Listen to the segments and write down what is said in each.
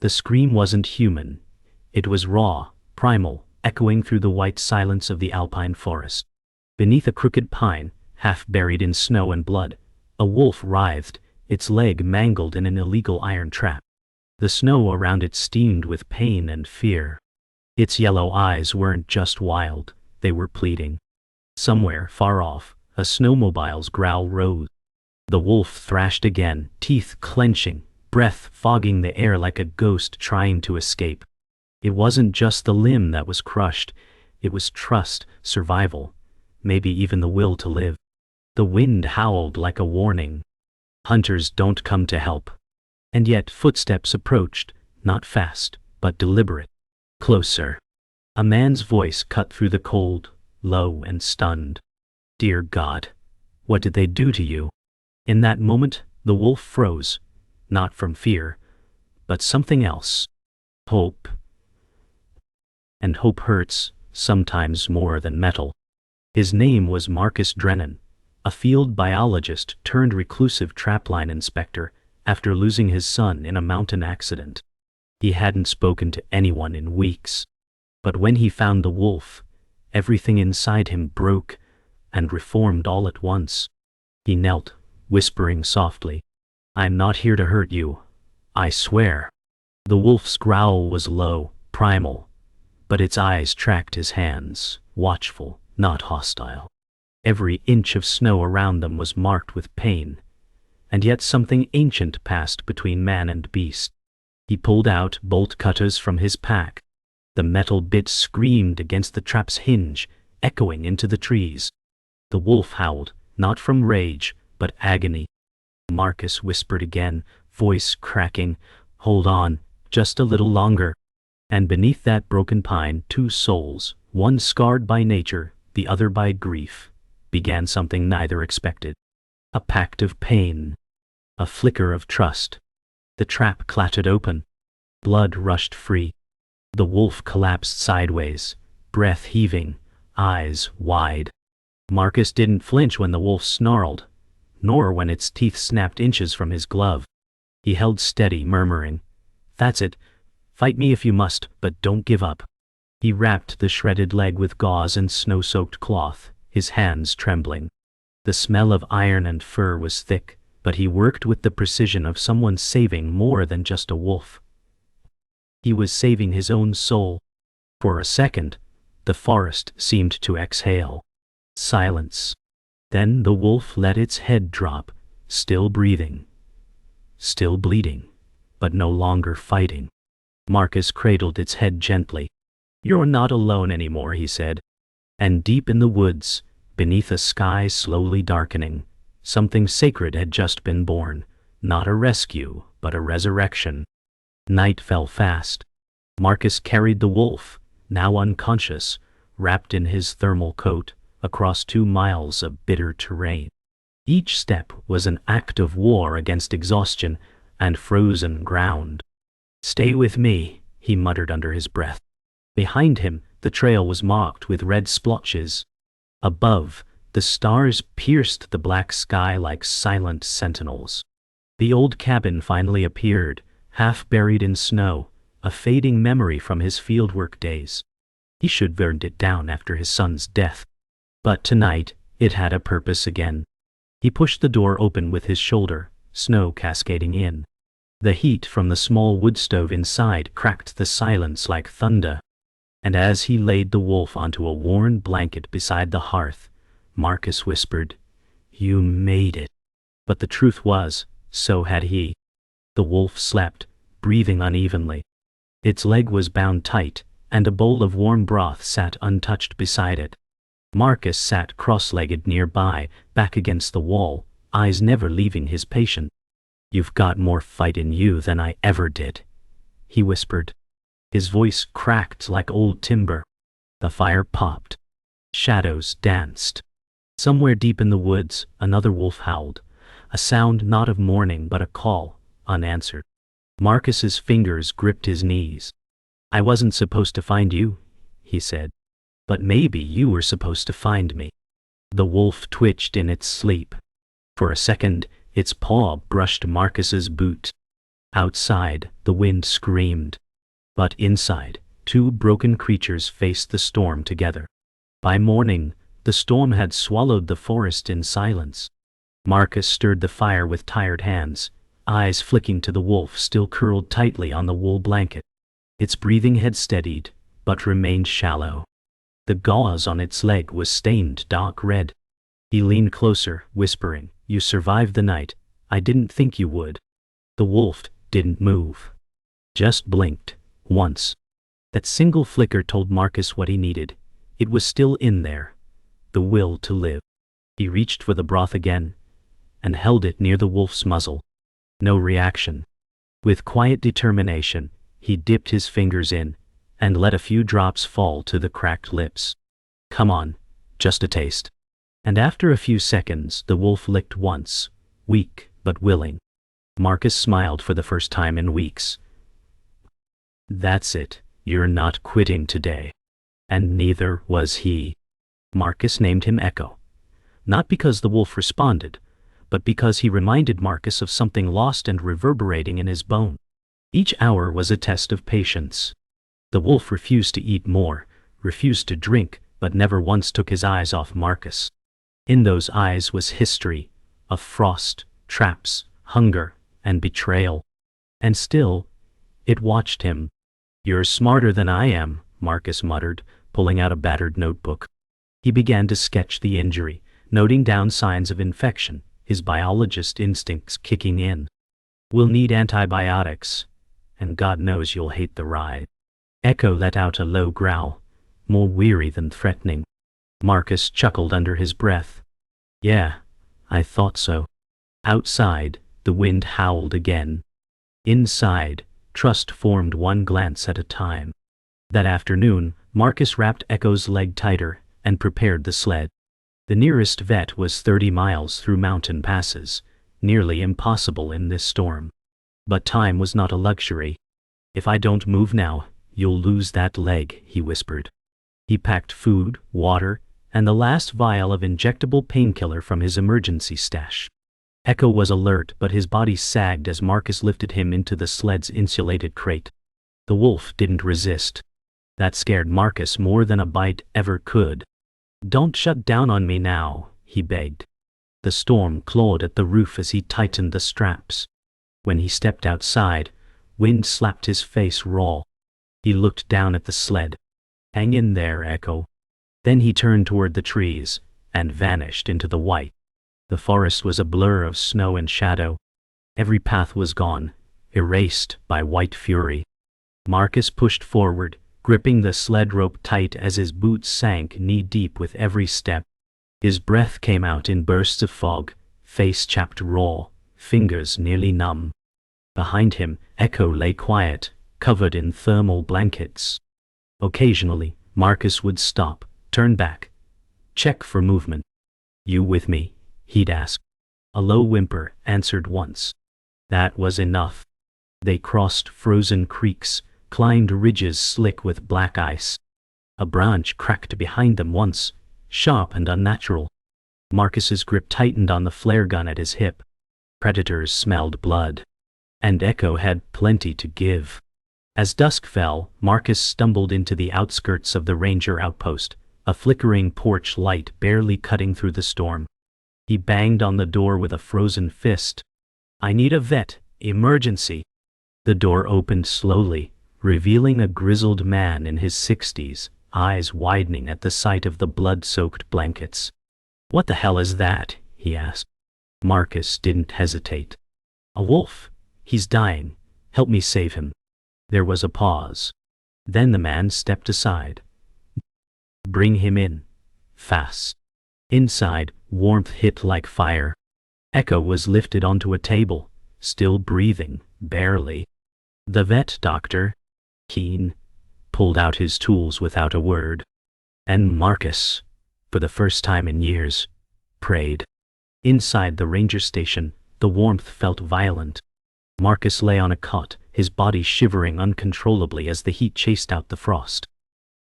The scream wasn't human. It was raw, primal, echoing through the white silence of the alpine forest. Beneath a crooked pine, half buried in snow and blood, a wolf writhed, its leg mangled in an illegal iron trap. The snow around it steamed with pain and fear. Its yellow eyes weren't just wild, they were pleading. Somewhere, far off, a snowmobile's growl rose. The wolf thrashed again, teeth clenching, breath fogging the air like a ghost trying to escape. It wasn't just the limb that was crushed, it was trust, survival, maybe even the will to live. The wind howled like a warning. Hunters don't come to help. And yet footsteps approached, not fast, but deliberate. Closer. A man's voice cut through the cold, low and stunned. Dear God, what did they do to you? In that moment, the wolf froze, not from fear, but something else. Hope. And hope hurts, sometimes more than metal. His name was Marcus Drennan, a field biologist turned reclusive trapline inspector after losing his son in a mountain accident. He hadn't spoken to anyone in weeks. But when he found the wolf, everything inside him broke and reformed all at once. He knelt, whispering softly, I'm not here to hurt you, I swear. The wolf's growl was low, primal, but its eyes tracked his hands, watchful, not hostile. Every inch of snow around them was marked with pain, and yet something ancient passed between man and beast. He pulled out bolt cutters from his pack. The metal bit screamed against the trap's hinge, echoing into the trees. The wolf howled, not from rage, but agony. Marcus whispered again, voice cracking, hold on, just a little longer. And beneath that broken pine, two souls, one scarred by nature, the other by grief, began something neither expected. A pact of pain. A flicker of trust. The trap clattered open. Blood rushed free. The wolf collapsed sideways, breath heaving, eyes wide. Marcus didn't flinch when the wolf snarled, nor when its teeth snapped inches from his glove. He held steady, murmuring, That's it. Fight me if you must, but don't give up. He wrapped the shredded leg with gauze and snow-soaked cloth, his hands trembling. The smell of iron and fur was thick, but he worked with the precision of someone saving more than just a wolf. He was saving his own soul. For a second, the forest seemed to exhale. Silence. Then the wolf let its head drop, still breathing, still bleeding, but no longer fighting. Marcus cradled its head gently. You're not alone anymore, he said. And deep in the woods, beneath a sky slowly darkening, something sacred had just been born, not a rescue, but a resurrection. Night fell fast. Marcus carried the wolf, now unconscious, wrapped in his thermal coat, across 2 miles of bitter terrain. Each step was an act of war against exhaustion and frozen ground. Stay with me, he muttered under his breath. Behind him, the trail was marked with red splotches. Above, the stars pierced the black sky like silent sentinels. The old cabin finally appeared, half buried in snow, a fading memory from his fieldwork days. He should have burned it down after his son's death. But tonight, it had a purpose again. He pushed the door open with his shoulder, snow cascading in. The heat from the small wood stove inside cracked the silence like thunder. And as he laid the wolf onto a worn blanket beside the hearth, Marcus whispered, You made it. But the truth was, so had he. The wolf slept, breathing unevenly. Its leg was bound tight, and a bowl of warm broth sat untouched beside it. Marcus sat cross-legged nearby, back against the wall, eyes never leaving his patient. You've got more fight in you than I ever did, he whispered. His voice cracked like old timber. The fire popped. Shadows danced. Somewhere deep in the woods, another wolf howled, a sound not of mourning but a call, unanswered. Marcus's fingers gripped his knees. I wasn't supposed to find you, he said. But maybe you were supposed to find me. The wolf twitched in its sleep. For a second, its paw brushed Marcus's boot. Outside, the wind screamed. But inside, two broken creatures faced the storm together. By morning, the storm had swallowed the forest in silence. Marcus stirred the fire with tired hands, eyes flicking to the wolf still curled tightly on the wool blanket. Its breathing had steadied, but remained shallow. The gauze on its leg was stained dark red. He leaned closer, whispering, "You survived the night. I didn't think you would." The wolf didn't move. Just blinked, once. That single flicker told Marcus what he needed. It was still in there. The will to live. He reached for the broth again, and held it near the wolf's muzzle. No reaction. With quiet determination, he dipped his fingers in, and let a few drops fall to the cracked lips. "Come on, just a taste." And after a few seconds, the wolf licked once, weak but willing. Marcus smiled for the first time in weeks. "That's it, you're not quitting today." And neither was he. Marcus named him Echo. Not because the wolf responded, but because he reminded Marcus of something lost and reverberating in his bone. Each hour was a test of patience. The wolf refused to eat more, refused to drink, but never once took his eyes off Marcus. In those eyes was history, of frost, traps, hunger, and betrayal. And still, it watched him. "You're smarter than I am," Marcus muttered, pulling out a battered notebook. He began to sketch the injury, noting down signs of infection, his biologist instincts kicking in. "We'll need antibiotics, and God knows you'll hate the ride." Echo let out a low growl, more weary than threatening. Marcus chuckled under his breath. "Yeah, I thought so." Outside, the wind howled again. Inside, trust formed one glance at a time. That afternoon, Marcus wrapped Echo's leg tighter and prepared the sled. The nearest vet was 30 miles through mountain passes, nearly impossible in this storm. But time was not a luxury. "If I don't move now, you'll lose that leg," he whispered. He packed food, water, and the last vial of injectable painkiller from his emergency stash. Echo was alert, but his body sagged as Marcus lifted him into the sled's insulated crate. The wolf didn't resist. That scared Marcus more than a bite ever could. "Don't shut down on me now," he begged. The storm clawed at the roof as he tightened the straps. When he stepped outside, wind slapped his face raw. He looked down at the sled. "Hang in there, Echo." Then he turned toward the trees and vanished into the white. The forest was a blur of snow and shadow. Every path was gone, erased by white fury. Marcus pushed forward, gripping the sled rope tight as his boots sank knee-deep with every step. His breath came out in bursts of fog, face chapped raw, fingers nearly numb. Behind him, Echo lay quiet, covered in thermal blankets. Occasionally, Marcus would stop, turn back, check for movement. "You with me?" he'd ask. A low whimper answered once. That was enough. They crossed frozen creeks, climbed ridges slick with black ice. A branch cracked behind them once, sharp and unnatural. Marcus's grip tightened on the flare gun at his hip. Predators smelled blood. And Echo had plenty to give. As dusk fell, Marcus stumbled into the outskirts of the ranger outpost, a flickering porch light barely cutting through the storm. He banged on the door with a frozen fist. "I need a vet, emergency." The door opened slowly, revealing a grizzled man in his 60s, eyes widening at the sight of the blood-soaked blankets. "What the hell is that?" he asked. Marcus didn't hesitate. "A wolf. He's dying. Help me save him." There was a pause. Then the man stepped aside. "Bring him in. Fast." Inside, warmth hit like fire. Echo was lifted onto a table, still breathing, barely. The vet doctor, Keen, pulled out his tools without a word. And Marcus, for the first time in years, prayed. Inside the ranger station, the warmth felt violent. Marcus lay on a cot, his body shivering uncontrollably as the heat chased out the frost.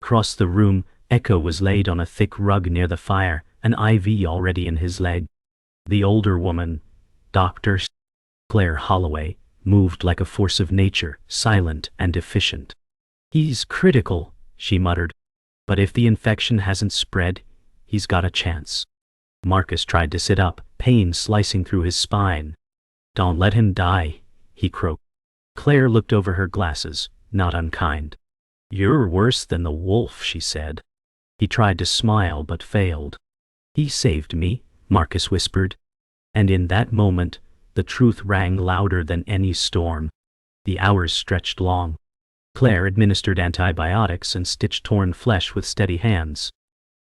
Across the room, Echo was laid on a thick rug near the fire, an IV already in his leg. The older woman, Dr. Claire Holloway, moved like a force of nature, silent and efficient. He's critical, she muttered. But if the infection hasn't spread, he's got a chance. Marcus tried to sit up, pain slicing through his spine. Don't let him die, he croaked. Claire looked over her glasses, not unkind. You're worse than the wolf, she said. He tried to smile but failed. He saved me, Marcus whispered. And in that moment, the truth rang louder than any storm. The hours stretched long. Claire administered antibiotics and stitched torn flesh with steady hands.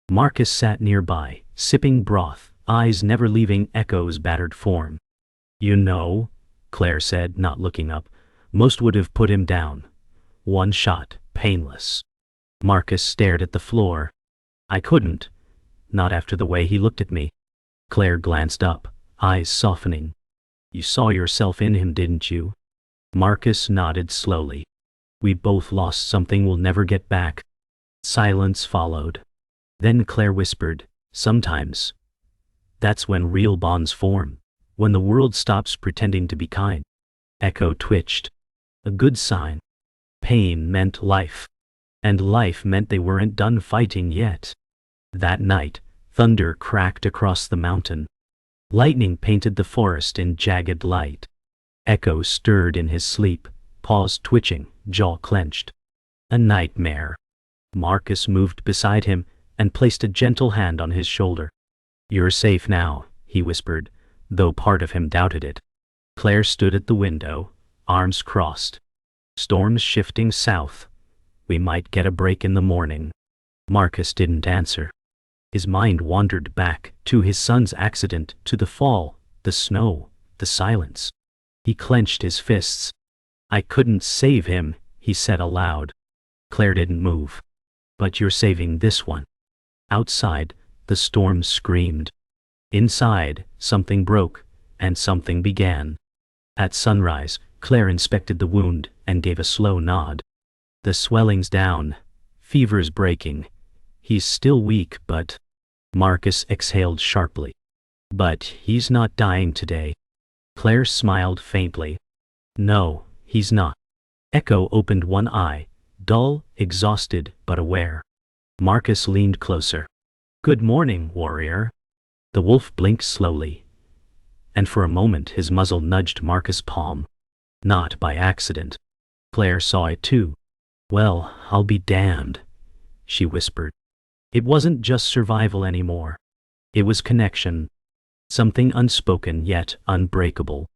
Marcus sat nearby, sipping broth, eyes never leaving Echo's battered form. You know, Claire said, not looking up, most would have put him down. One shot, painless. Marcus stared at the floor. I couldn't. Not after the way he looked at me. Claire glanced up, eyes softening. You saw yourself in him, didn't you? Marcus nodded slowly. We both lost something we'll never get back. Silence followed. Then Claire whispered, sometimes. That's when real bonds form. When the world stops pretending to be kind. Echo twitched. A good sign. Pain meant life. And life meant they weren't done fighting yet. That night, thunder cracked across the mountain. Lightning painted the forest in jagged light. Echo stirred in his sleep, paws twitching, jaw clenched. A nightmare. Marcus moved beside him and placed a gentle hand on his shoulder. You're safe now, he whispered, though part of him doubted it. Claire stood at the window, arms crossed. Storms shifting south. We might get a break in the morning. Marcus didn't answer. His mind wandered back to his son's accident, to the fall, the snow, the silence. He clenched his fists. I couldn't save him, he said aloud. Claire didn't move. But you're saving this one. Outside, the storm screamed. Inside, something broke, and something began. At sunrise, Claire inspected the wound and gave a slow nod. The swelling's down. Fever's breaking. He's still weak, but... Marcus exhaled sharply. But he's not dying today. Claire smiled faintly. No, he's not. Echo opened one eye, dull, exhausted, but aware. Marcus leaned closer. Good morning, warrior. The wolf blinked slowly. And for a moment his muzzle nudged Marcus' palm. Not by accident. Claire saw it too. Well, I'll be damned, she whispered. It wasn't just survival anymore. It was connection. Something unspoken yet unbreakable.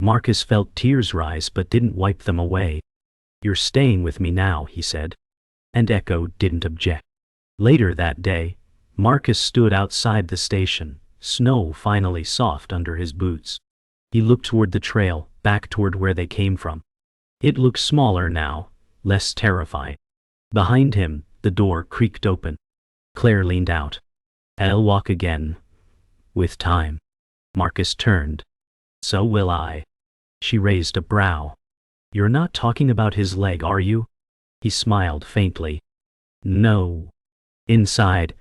Marcus felt tears rise but didn't wipe them away. You're staying with me now, he said. And Echo didn't object. Later that day, Marcus stood outside the station, snow finally soft under his boots. He looked toward the trail, back toward where they came from. It looked smaller now, less terrifying. Behind him, the door creaked open. Claire leaned out. I'll walk again. With time. Marcus turned. So will I. She raised a brow. You're not talking about his leg, are you? He smiled faintly. No. Inside,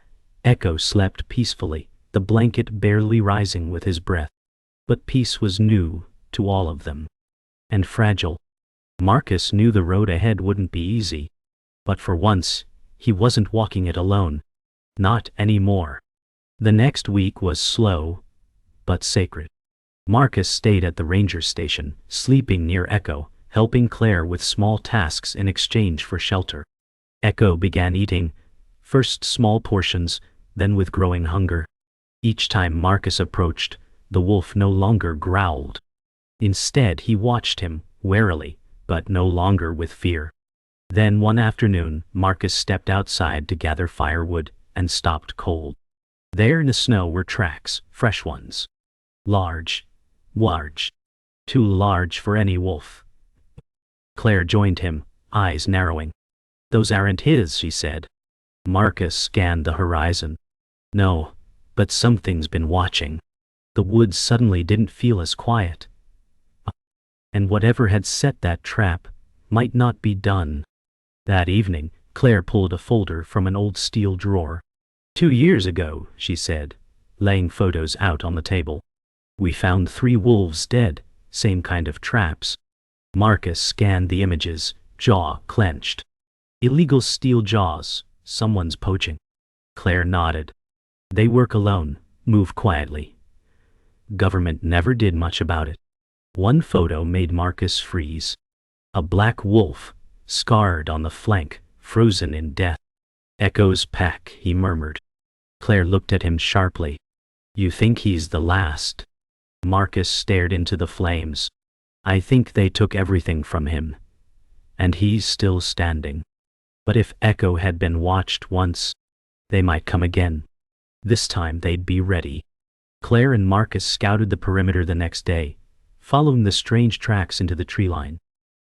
Echo slept peacefully, the blanket barely rising with his breath. But peace was new to all of them. And fragile. Marcus knew the road ahead wouldn't be easy. But for once, he wasn't walking it alone. Not anymore. The next week was slow, but sacred. Marcus stayed at the ranger station, sleeping near Echo, helping Claire with small tasks in exchange for shelter. Echo began eating, first small portions, then with growing hunger. Each time Marcus approached, the wolf no longer growled. Instead, he watched him, warily, but no longer with fear. Then one afternoon, Marcus stepped outside to gather firewood and stopped cold. There in the snow were tracks, fresh ones. Large. Too large for any wolf. Claire joined him, eyes narrowing. Those aren't his, she said. Marcus scanned the horizon. No, but something's been watching. The woods suddenly didn't feel as quiet. And whatever had set that trap might not be done. That evening, Claire pulled a folder from an old steel drawer. 2 years ago, she said, laying photos out on the table. We found 3 wolves dead, same kind of traps. Marcus scanned the images, jaw clenched. Illegal steel jaws, someone's poaching. Claire nodded. They work alone, move quietly. Government never did much about it. One photo made Marcus freeze. A black wolf, scarred on the flank, frozen in death. Echo's pack, he murmured. Claire looked at him sharply. You think he's the last? Marcus stared into the flames. I think they took everything from him. And he's still standing. But if Echo had been watched once, they might come again. This time they'd be ready. Claire and Marcus scouted the perimeter the next day, following the strange tracks into the tree line.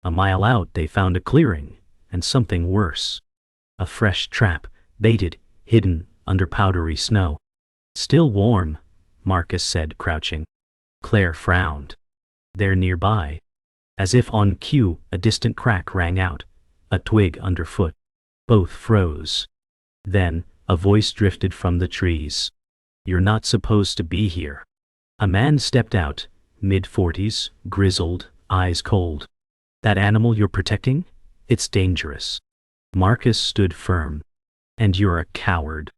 A mile out they found a clearing, and something worse. A fresh trap, baited, hidden under powdery snow. Still warm, Marcus said, crouching. Claire frowned. They're nearby. As if on cue, a distant crack rang out, a twig underfoot. Both froze. Then, a voice drifted from the trees. You're not supposed to be here. A man stepped out, mid-40s, grizzled, eyes cold. That animal you're protecting? It's dangerous. Marcus stood firm. And you're a coward.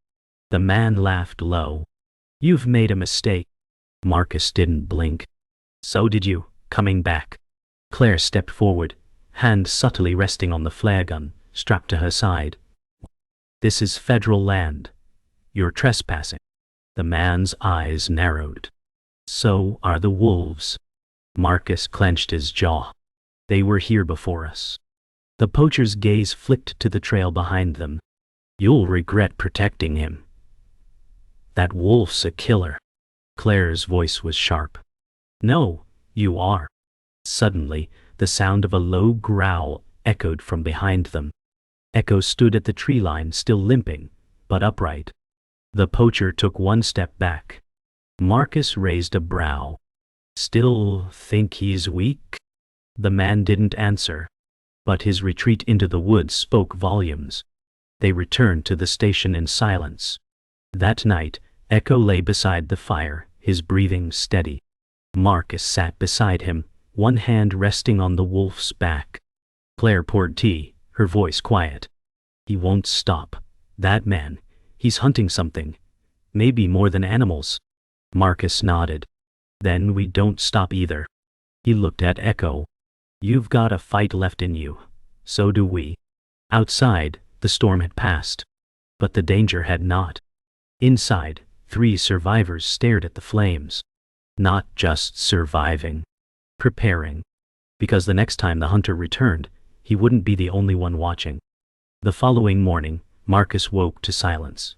The man laughed low. You've made a mistake. Marcus didn't blink. So did you, coming back. Claire stepped forward, hand subtly resting on the flare gun, strapped to her side. This is federal land. You're trespassing. The man's eyes narrowed. So are the wolves. Marcus clenched his jaw. They were here before us. The poacher's gaze flicked to the trail behind them. You'll regret protecting him. That wolf's a killer. Claire's voice was sharp. No, you are. Suddenly, the sound of a low growl echoed from behind them. Echo stood at the tree line, still limping, but upright. The poacher took one step back. Marcus raised a brow. Still think he's weak? The man didn't answer, but his retreat into the woods spoke volumes. They returned to the station in silence. That night, Echo lay beside the fire, his breathing steady. Marcus sat beside him, one hand resting on the wolf's back. Claire poured tea, her voice quiet. He won't stop. That man, he's hunting something. Maybe more than animals. Marcus nodded. Then we don't stop either. He looked at Echo. You've got a fight left in you. So do we. Outside, the storm had passed. But the danger had not. Inside, 3 survivors stared at the flames. Not just surviving. Preparing. Because the next time the hunter returned, he wouldn't be the only one watching. The following morning, Marcus woke to silence.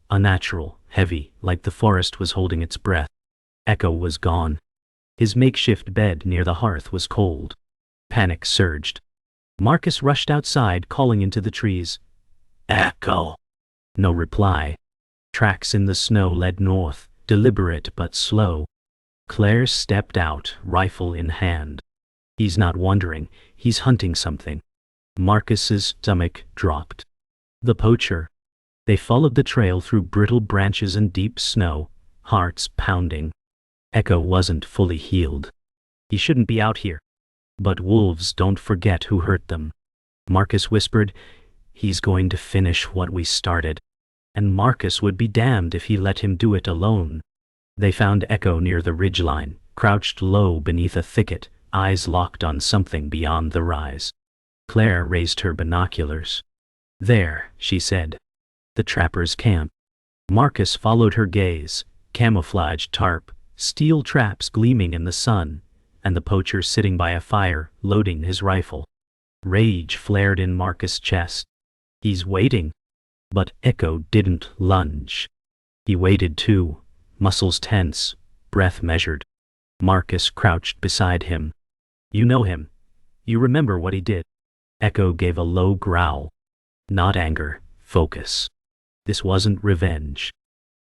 Unnatural, heavy, like the forest was holding its breath. Echo was gone. His makeshift bed near the hearth was cold. Panic surged. Marcus rushed outside, calling into the trees. Echo! No reply. Tracks in the snow led north, deliberate but slow. Claire stepped out, rifle in hand. He's not wandering, he's hunting something. Marcus's stomach dropped. The poacher. They followed the trail through brittle branches and deep snow, hearts pounding. Echo wasn't fully healed. He shouldn't be out here. But wolves don't forget who hurt them. Marcus whispered, he's going to finish what we started. And Marcus would be damned if he let him do it alone. They found Echo near the ridgeline, crouched low beneath a thicket, eyes locked on something beyond the rise. Claire raised her binoculars. There, she said. The trapper's camp. Marcus followed her gaze, camouflaged tarp, steel traps gleaming in the sun, and the poacher sitting by a fire, loading his rifle. Rage flared in Marcus' chest. He's waiting. But Echo didn't lunge. He waited too, muscles tense, breath measured. Marcus crouched beside him. You know him. You remember what he did. Echo gave a low growl. Not anger, focus. This wasn't revenge.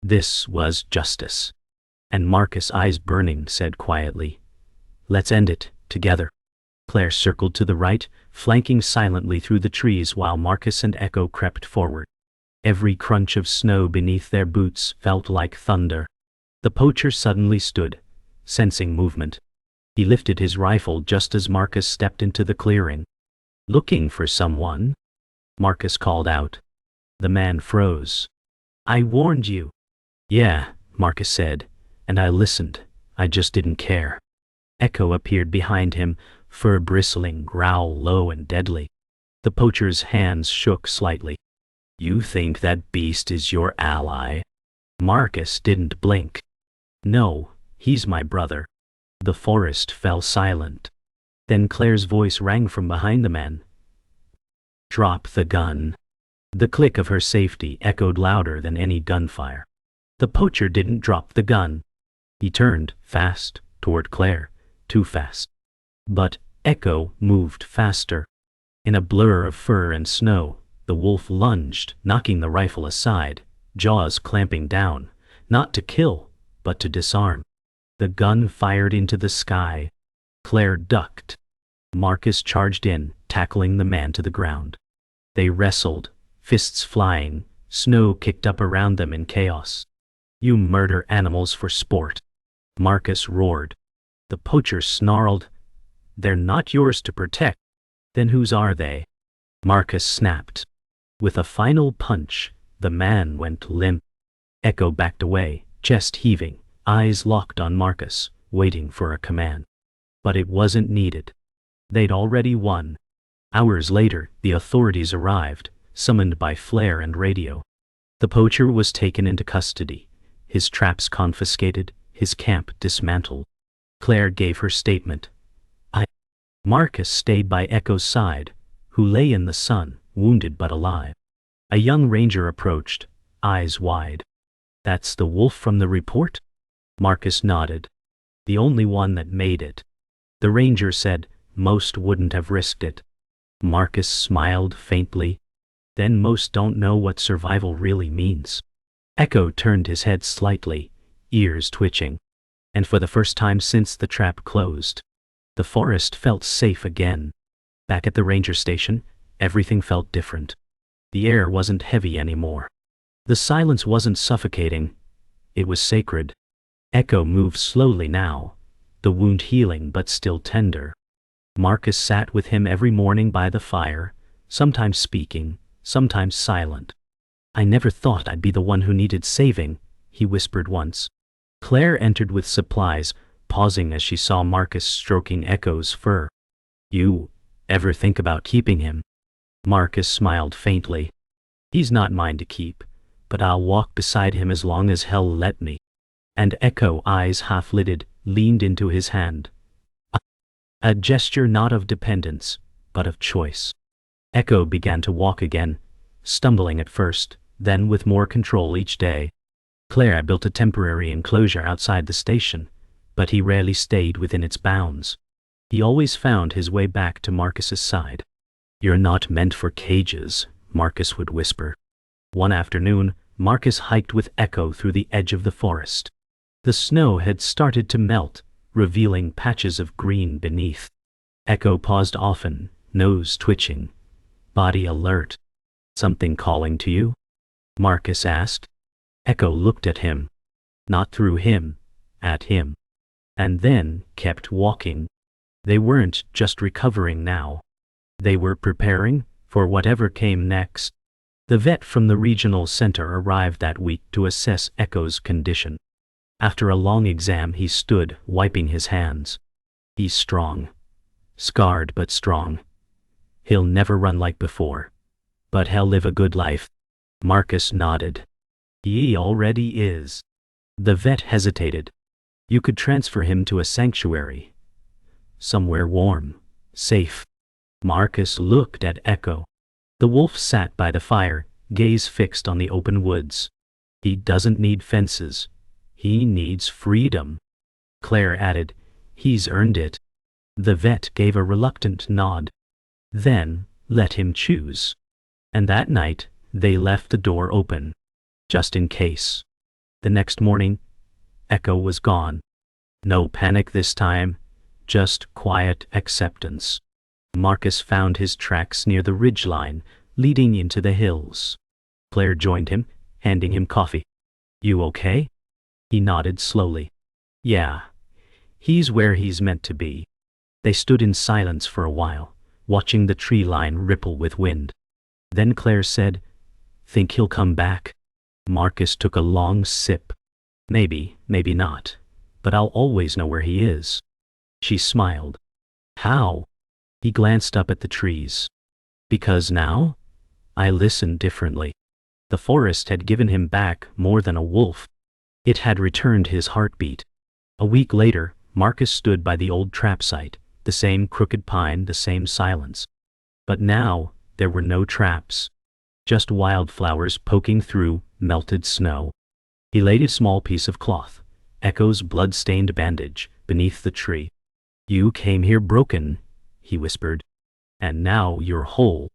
This was justice. And Marcus, eyes burning, said quietly, let's end it, together. Claire circled to the right, flanking silently through the trees while Marcus and Echo crept forward. Every crunch of snow beneath their boots felt like thunder. The poacher suddenly stood, sensing movement. He lifted his rifle just as Marcus stepped into the clearing. "Looking for someone?" Marcus called out. The man froze. "I warned you." "Yeah," Marcus said, "and I listened. I just didn't care." Echo appeared behind him, fur bristling, growl low and deadly. The poacher's hands shook slightly. "You think that beast is your ally?" Marcus didn't blink. "No, he's my brother." The forest fell silent. Then Claire's voice rang from behind the man. "Drop the gun." The click of her safety echoed louder than any gunfire. The poacher didn't drop the gun. He turned, fast, toward Claire, too fast. But Echo moved faster. In a blur of fur and snow, the wolf lunged, knocking the rifle aside, jaws clamping down, not to kill, but to disarm. The gun fired into the sky. Claire ducked. Marcus charged in, tackling the man to the ground. They wrestled, fists flying, snow kicked up around them in chaos. "You murder animals for sport," Marcus roared. The poacher snarled. "They're not yours to protect." "Then whose are they?" Marcus snapped. With a final punch, the man went limp. Echo backed away, chest heaving, eyes locked on Marcus, waiting for a command. But it wasn't needed. They'd already won. Hours later, the authorities arrived, summoned by flare and radio. The poacher was taken into custody, his traps confiscated, his camp dismantled. Claire gave her statement. Marcus stayed by Echo's side, who lay in the sun, wounded but alive. A young ranger approached, eyes wide. "That's the wolf from the report?" Marcus nodded. "The only one that made it." The ranger said, "Most wouldn't have risked it." Marcus smiled faintly. "Then most don't know what survival really means." Echo turned his head slightly, ears twitching. And for the first time since the trap closed, the forest felt safe again. Back at the ranger station, everything felt different. The air wasn't heavy anymore. The silence wasn't suffocating. It was sacred. Echo moved slowly now, the wound healing but still tender. Marcus sat with him every morning by the fire, sometimes speaking, sometimes silent. "I never thought I'd be the one who needed saving," he whispered once. Claire entered with supplies, pausing as she saw Marcus stroking Echo's fur. "You ever think about keeping him?" Marcus smiled faintly. "He's not mine to keep, but I'll walk beside him as long as hell let me." And Echo, eyes half-lidded, leaned into his hand. A gesture not of dependence, but of choice. Echo began to walk again, stumbling at first, then with more control each day. Claire built a temporary enclosure outside the station, but he rarely stayed within its bounds. He always found his way back to Marcus's side. "You're not meant for cages," Marcus would whisper. One afternoon, Marcus hiked with Echo through the edge of the forest. The snow had started to melt, revealing patches of green beneath. Echo paused often, nose twitching, body alert. "Something calling to you?" Marcus asked. Echo looked at him. Not through him, at him. And then kept walking. They weren't just recovering now. They were preparing for whatever came next. The vet from the regional center arrived that week to assess Echo's condition. After a long exam, he stood, wiping his hands. "He's strong. Scarred but strong. He'll never run like before. But he'll live a good life." Marcus nodded. "He already is." The vet hesitated. "You could transfer him to a sanctuary. Somewhere warm, safe." Marcus looked at Echo. The wolf sat by the fire, gaze fixed on the open woods. "He doesn't need fences. He needs freedom." Claire added, "He's earned it." The vet gave a reluctant nod. "Then let him choose." And that night, they left the door open, just in case. The next morning, Echo was gone. No panic this time, just quiet acceptance. Marcus found his tracks near the ridgeline, leading into the hills. Claire joined him, handing him coffee. "You okay?" He nodded slowly. "Yeah. He's where he's meant to be. They stood in silence for a while, watching the tree line ripple with wind. Then Claire said, "Think he'll come back?" Marcus took a long sip. "Maybe, maybe not. But I'll always know where he is." She smiled. "How?" He glanced up at the trees. "Because now? I listen differently." The forest had given him back more than a wolf. It had returned his heartbeat. A week later, Marcus stood by the old trap site, the same crooked pine, the same silence. But now, there were no traps. Just wildflowers poking through melted snow. He laid a small piece of cloth, Echo's blood-stained bandage, beneath the tree. "You came here broken," he whispered. "And now you're whole."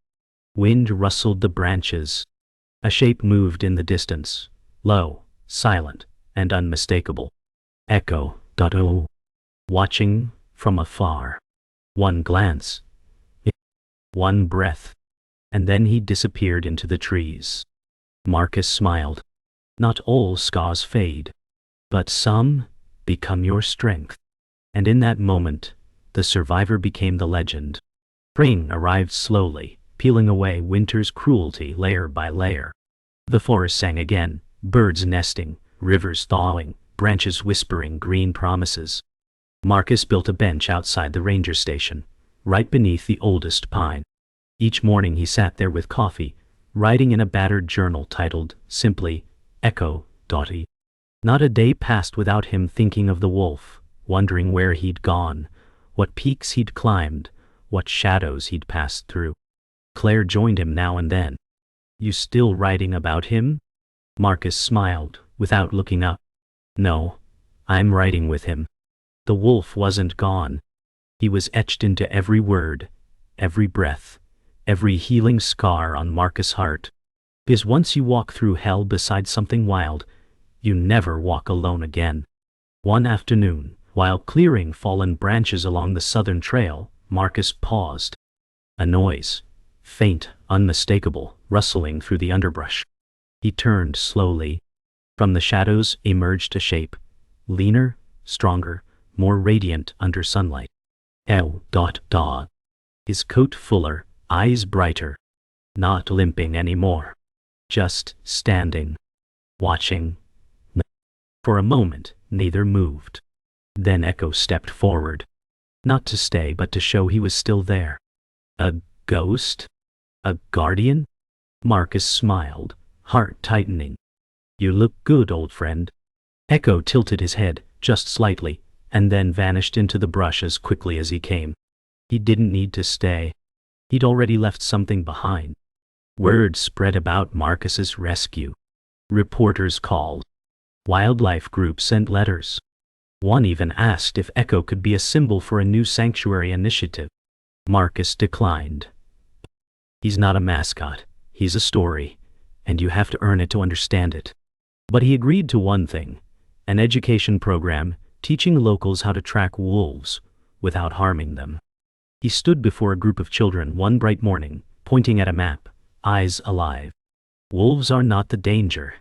Wind rustled the branches. A shape moved in the distance, low, silent, and unmistakable. Echo. Watching from afar. One glance. One breath. And then he disappeared into the trees. Marcus smiled. "Not all scars fade, but some become your strength." And in that moment, the survivor became the legend. Spring arrived slowly, peeling away winter's cruelty layer by layer. The forest sang again, birds nesting, rivers thawing, branches whispering green promises. Marcus built a bench outside the ranger station, right beneath the oldest pine. Each morning he sat there with coffee, writing in a battered journal titled, simply, Echo. Not a day passed without him thinking of the wolf, wondering where he'd gone, what peaks he'd climbed, what shadows he'd passed through. Claire joined him now and then. "You still writing about him?" Marcus smiled, without looking up. "No, I'm writing with him." The wolf wasn't gone. He was etched into every word, every breath, every healing scar on Marcus' heart. Because once you walk through hell beside something wild, you never walk alone again. One afternoon, while clearing fallen branches along the southern trail, Marcus paused. A noise, faint, unmistakable, rustling through the underbrush. He turned slowly. From the shadows emerged a shape, leaner, stronger, more radiant under sunlight. His coat fuller, eyes brighter. Not limping anymore. Just standing. Watching. For a moment, neither moved. Then Echo stepped forward. Not to stay, but to show he was still there. A ghost? A guardian? Marcus smiled, heart tightening. "You look good, old friend." Echo tilted his head, just slightly, and then vanished into the brush as quickly as he came. He didn't need to stay. He'd already left something behind. Word spread about Marcus's rescue. Reporters called. Wildlife groups sent letters. One even asked if Echo could be a symbol for a new sanctuary initiative. Marcus declined. "He's not a mascot, he's a story, and you have to earn it to understand it." But he agreed to one thing, an education program teaching locals how to track wolves without harming them. He stood before a group of children one bright morning, pointing at a map, eyes alive. "Wolves are not the danger.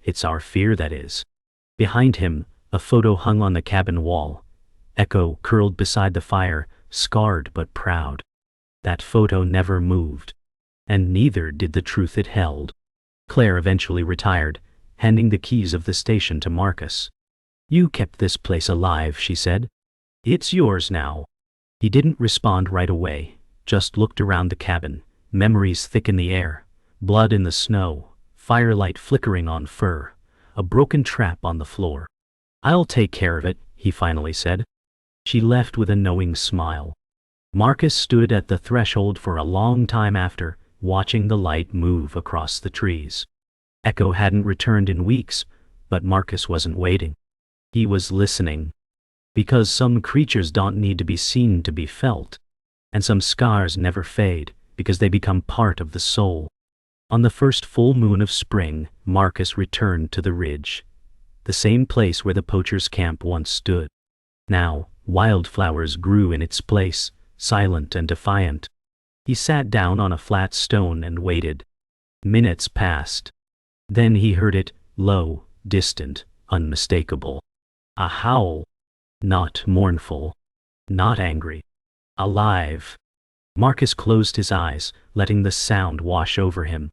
It's our fear that is." Behind him, a photo hung on the cabin wall. Echo curled beside the fire, scarred but proud. That photo never moved. And neither did the truth it held. Claire eventually retired, handing the keys of the station to Marcus. "You kept this place alive," she said. "It's yours now." He didn't respond right away, just looked around the cabin, memories thick in the air, blood in the snow, firelight flickering on fur, a broken trap on the floor. "I'll take care of it," he finally said. She left with a knowing smile. Marcus stood at the threshold for a long time after, watching the light move across the trees. Echo hadn't returned in weeks, but Marcus wasn't waiting. He was listening. Because some creatures don't need to be seen to be felt. And some scars never fade, because they become part of the soul. On the first full moon of spring, Marcus returned to the ridge. The same place where the poacher's camp once stood. Now, wildflowers grew in its place, silent and defiant. He sat down on a flat stone and waited. Minutes passed. Then he heard it, low, distant, unmistakable. A howl. Not mournful, not angry, alive. Marcus closed his eyes, letting the sound wash over him.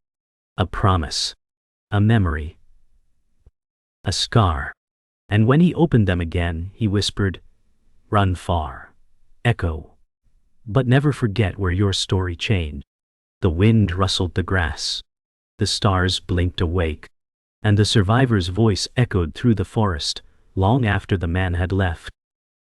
A promise, a memory, a scar. And when he opened them again, he whispered, "Run far, echo, but never forget where your story changed." The wind rustled the grass, the stars blinked awake, and the survivor's voice echoed through the forest, long after the man had left.